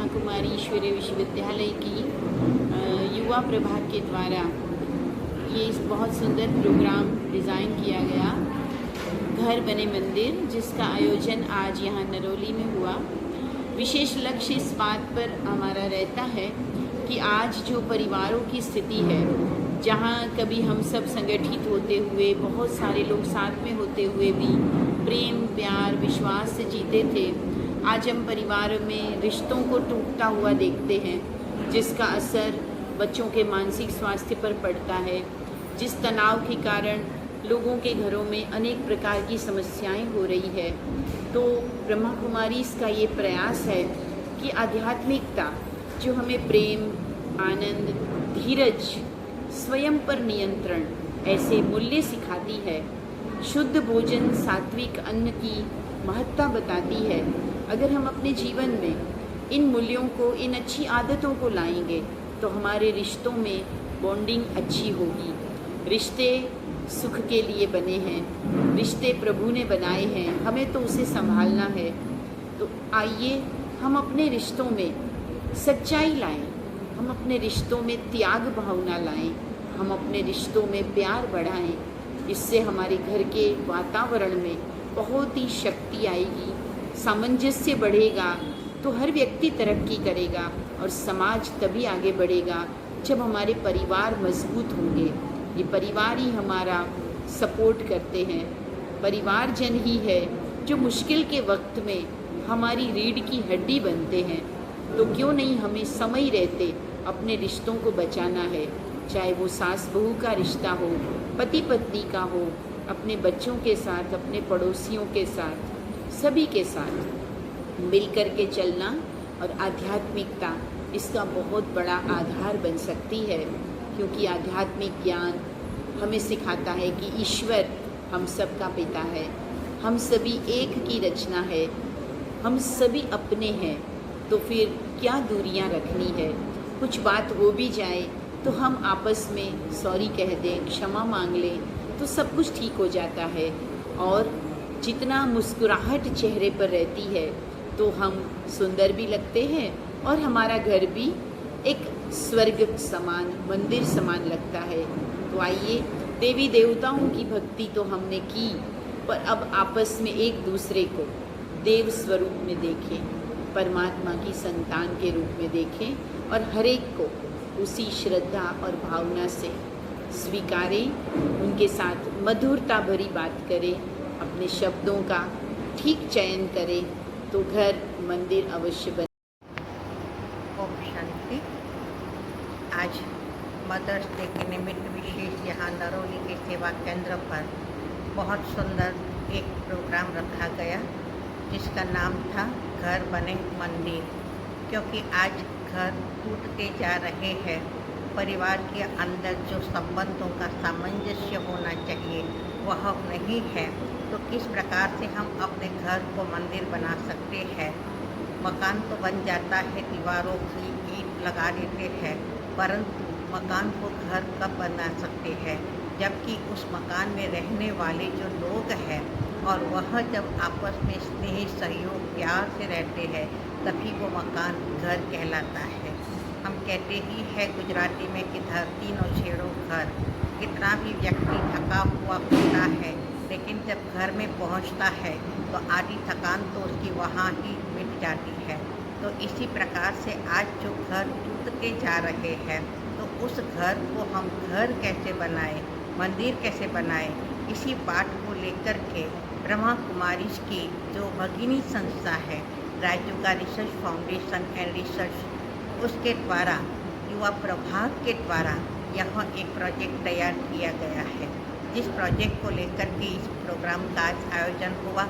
कुमारी ईश्वरीय विश्वविद्यालय की युवा प्रभाग के द्वारा ये बहुत सुंदर प्रोग्राम डिज़ाइन किया गया, घर बने मंदिर, जिसका आयोजन आज यहाँ नरौली में हुआ। विशेष लक्ष्य इस बात पर हमारा रहता है कि आज जो परिवारों की स्थिति है, जहाँ कभी हम सब संगठित होते हुए, बहुत सारे लोग साथ में होते हुए भी प्रेम, प्यार, विश्वास से जीते थे, आज हम परिवार में रिश्तों को टूटता हुआ देखते हैं, जिसका असर बच्चों के मानसिक स्वास्थ्य पर पड़ता है, जिस तनाव के कारण लोगों के घरों में अनेक प्रकार की समस्याएं हो रही है। तो ब्रह्मा कुमारी इसका ये प्रयास है कि आध्यात्मिकता जो हमें प्रेम, आनंद, धीरज, स्वयं पर नियंत्रण ऐसे मूल्य सिखाती है, शुद्ध भोजन, सात्विक अन्न की महत्ता बताती है। अगर हम अपने जीवन में इन मूल्यों को, इन अच्छी आदतों को लाएंगे तो हमारे रिश्तों में बॉन्डिंग अच्छी होगी। रिश्ते सुख के लिए बने हैं, रिश्ते प्रभु ने बनाए हैं, हमें तो उसे संभालना है। तो आइए हम अपने रिश्तों में सच्चाई लाएं, हम अपने रिश्तों में त्याग भावना लाएं, हम अपने रिश्तों में प्यार बढ़ाएं। इससे हमारे घर के वातावरण में बहुत ही शक्ति आएगी, सामंजस्य बढ़ेगा, तो हर व्यक्ति तरक्की करेगा और समाज तभी आगे बढ़ेगा जब हमारे परिवार मजबूत होंगे। ये परिवार ही हमारा सपोर्ट करते हैं, परिवारजन ही है जो मुश्किल के वक्त में हमारी रीढ़ की हड्डी बनते हैं। तो क्यों नहीं हमें समय रहते अपने रिश्तों को बचाना है, चाहे वो सास बहू का रिश्ता हो, पति पत्नी का हो, अपने बच्चों के साथ, अपने पड़ोसियों के साथ, सभी के साथ मिलकर के चलना। और आध्यात्मिकता इसका बहुत बड़ा आधार बन सकती है, क्योंकि आध्यात्मिक ज्ञान हमें सिखाता है कि ईश्वर हम सब का पिता है, हम सभी एक की रचना है, हम सभी अपने हैं। तो फिर क्या दूरियां रखनी है, कुछ बात हो भी जाए तो हम आपस में सॉरी कह दें, क्षमा मांग लें, तो सब कुछ ठीक हो जाता है। और जितना मुस्कुराहट चेहरे पर रहती है तो हम सुंदर भी लगते हैं और हमारा घर भी एक स्वर्ग समान, मंदिर समान लगता है। तो आइए, देवी देवताओं की भक्ति तो हमने की, पर अब आपस में एक दूसरे को देव स्वरूप में देखें, परमात्मा की संतान के रूप में देखें और हर एक को उसी श्रद्धा और भावना से स्वीकारें, उनके साथ मधुरता भरी बात करें, अपने शब्दों का ठीक चयन करें, तो घर मंदिर अवश्य बने। ओम शांति। आज मदर्स डे के निमित्त विशेष यहाँ नरौली के सेवा केंद्र पर बहुत सुंदर एक प्रोग्राम रखा गया, जिसका नाम था घर बने मंदिर। क्योंकि आज घर टूटते जा रहे हैं, परिवार के अंदर जो संबंधों का सामंजस्य होना चाहिए वह नहीं है, तो किस प्रकार से हम अपने घर को मंदिर बना सकते हैं। मकान तो बन जाता है, दीवारों की ईंट लगा देते हैं, परंतु मकान को घर कब बना सकते हैं, जबकि उस मकान में रहने वाले जो लोग हैं और वह जब आपस में स्नेह, सहयोग, प्यार से रहते हैं, तभी वो मकान घर कहलाता है। हम कहते ही है गुजराती में कि धरती नो छेड़ो घर। कितना भी व्यक्ति थका हुआ होता है, लेकिन जब घर में पहुंचता है तो आधी थकान तो उसकी वहाँ ही मिट जाती है। तो इसी प्रकार से आज जो घर टूटते जा रहे हैं, तो उस घर को हम घर कैसे बनाएं, मंदिर कैसे बनाएं, इसी बात को लेकर के ब्रह्मा कुमारी की जो भगिनी संस्था है, Rajyoga research foundation and research, उसके द्वारा, युवा प्रभाग के द्वारा यहाँ एक प्रोजेक्ट तैयार किया गया है। जिस प्रोजेक्ट को लेकर के इस प्रोग्राम का आज आयोजन हुआ,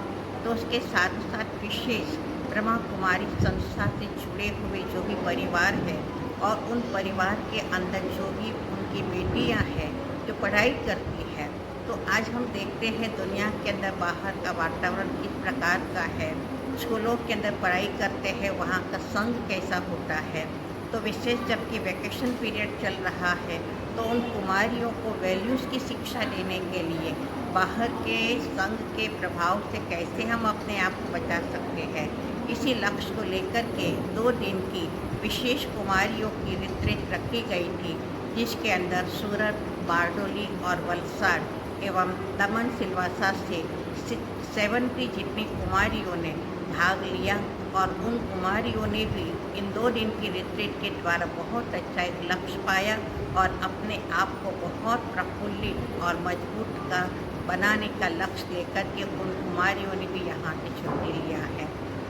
तो उसके साथ साथ विशेष ब्रह्मा कुमारी संस्था से जुड़े हुए जो भी परिवार हैं और उन परिवार के अंदर जो भी उनकी बेटियां हैं जो पढ़ाई करती हैं, तो आज हम देखते हैं दुनिया के अंदर बाहर का वातावरण किस प्रकार का है। स्कूलों के अंदर पढ़ाई करते हैं, वहाँ का संघ कैसा होता है। तो विशेष जबकि वैकेशन पीरियड चल रहा है, तो उन कुमारियों को वैल्यूज़ की शिक्षा देने के लिए बाहर के संघ के प्रभाव से कैसे हम अपने आप को बचा सकते हैं, इसी लक्ष्य को लेकर के 2 दिन की विशेष कुमारियों की रिट्रीट रखी गई थी, जिसके अंदर सूरत, बारडोली और वलसाड एवं दमन सिलवासा से 70 जितनी कुमारियों ने भाग लिया और उन कुमारियों ने भी इन 2 दिन की रिट्रीट के द्वारा बहुत अच्छा एक लक्ष्य पाया और अपने आप को बहुत प्रफुल्लित और मजबूत का बनाने का लक्ष्य लेकर के उन कुमारियों ने भी यहाँ से छुट्टी लिया है।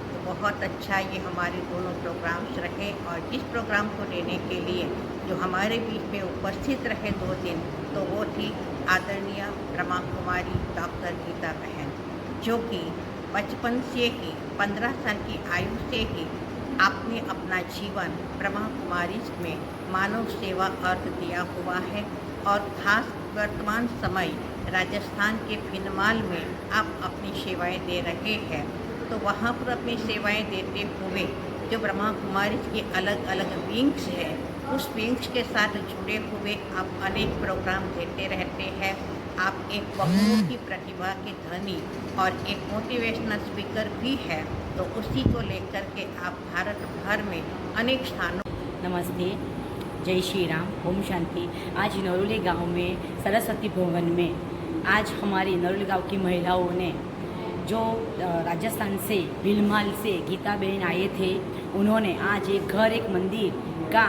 तो बहुत अच्छा ये हमारे दोनों प्रोग्राम्स रहे और जिस प्रोग्राम को देने के लिए जो हमारे बीच में उपस्थित रहे 2 दिन, तो वो थी आदरणीय ब्रह्मा कुमारी डॉक्टर गीता बहन, जो कि बचपन से ही 15 साल की आयु से ही आपने अपना जीवन ब्रह्मा कुमारी में मानव सेवा अर्थ दिया हुआ है और खास वर्तमान समय राजस्थान के फिनमाल में आप अपनी सेवाएं दे रहे हैं। तो वहाँ पर अपनी सेवाएं देते हुए जो ब्रह्मा कुमारी के अलग अलग विंग्स हैं, उस विंग्स के साथ जुड़े हुए आप अनेक प्रोग्राम देते रहते हैं। आप एक बहुमुखी प्रतिभा के धनी और एक मोटिवेशनल स्पीकर भी है, तो उसी को लेकर के आप भारत भर में अनेक स्थानों। नमस्ते, जय श्री राम, ओम शांति। आज नरोली गांव में सरस्वती भवन में आज हमारी नरोली गांव की महिलाओं ने जो राजस्थान से भीलमाल से गीता बहन आए थे, उन्होंने आज एक घर एक मंदिर का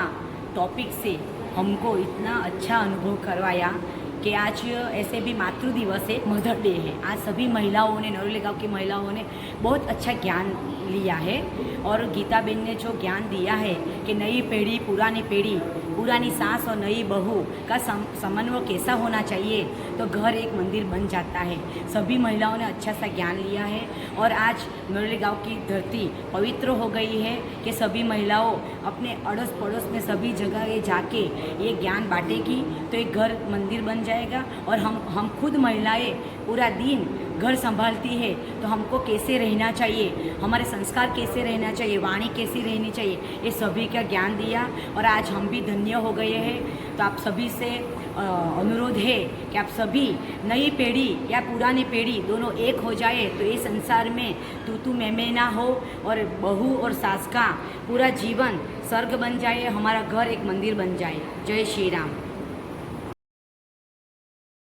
टॉपिक से हमको इतना अच्छा अनुभव करवाया कि आज ऐसे भी मातृ दिवस है, मदर डे है। आज सभी महिलाओं ने, नरोली गांव की महिलाओं ने बहुत अच्छा ज्ञान लिया है और गीता बहन ने जो ज्ञान दिया है कि नई पीढ़ी, पुरानी सास और नई बहू का समन्वय कैसा होना चाहिए, तो घर एक मंदिर बन जाता है। सभी महिलाओं ने अच्छा सा ज्ञान लिया है और आज नरोली गांव की धरती पवित्र हो गई है कि सभी महिलाओं अपने अड़ोस पड़ोस में सभी जगह ये जाके ये ज्ञान बांटेगी तो एक घर मंदिर बन जाएगा। और हम खुद महिलाएं पूरा दिन घर संभालती है, तो हमको कैसे रहना चाहिए, हमारे संस्कार कैसे रहना चाहिए, वाणी कैसी रहनी चाहिए, ये सभी का ज्ञान दिया और आज हम भी धन्य हो गए हैं। तो आप सभी से अनुरोध है कि आप सभी नई पीढ़ी या पुरानी पीढ़ी दोनों एक हो जाए, तो ये संसार में तू मैं ना हो और बहू और सास का पूरा जीवन स्वर्ग बन जाए, हमारा घर एक मंदिर बन जाए। जय श्री राम।